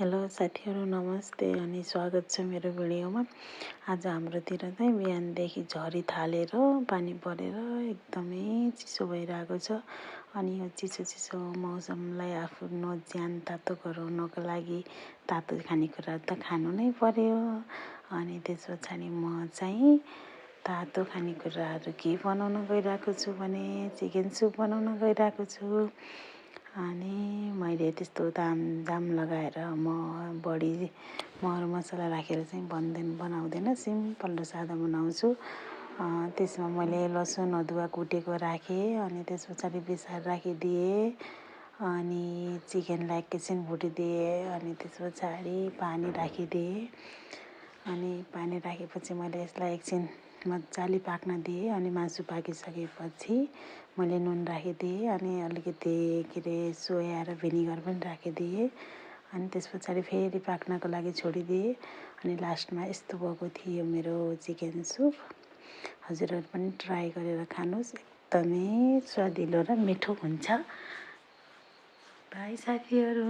Hello साथीहरू नमस्ते अनि स्वागत छ मेरो भिडियोमा। आज हाम्रोतिर चाहिँ बिहानदेखि झरी थालेर पानी परेर एकदमै चिसो भइरहेको छ। अनि यो चिसो मौसमलाई आफ्नो ज्यान तातो गराउनको लागि तातो खानेकुराहरू त खानु नै पर्यो। अनि त्यस पछाडि म चाहिँ तातो खानेकुराहरू के बनाउन गइरहेको छु भने चिकन सुप बनाउन गइरहेको छु। अनि मैले त्यस्तो दाम लगाएर म बढी मरमसला राखेर चाहिँ बनाउँदैन, सिम्पल र सादा बनाउँछु। त्यसमा मैले लसुन अदुवा कुटेको राखेँ अनि त्यस पछाडि बेसार राखिदिएँ। अनि चिकनलाई एकैछिन भुटिदिएँ अनि त्यस पछाडि पानी राखिदिएँ। अनि पानी राखेपछि मैले यसलाई एकछिन मजाले पाक्न दिएँ। अनि मासु पाकिसकेपछि मैले नुन राखिदिएँ अनि अलिकति सोया र भिनेगर पनि राखिदिएँ। अनि त्यस पछाडि फेरि पाक्नको लागि छोडिदिएँ। अनि लास्टमा यस्तो भएको थियो मेरो चिकन सुप। हजुरहरू पनि ट्राई गरेर खानुहोस्, एकदमै स्वादिलो र मिठो हुन्छ। बाई साथीहरू।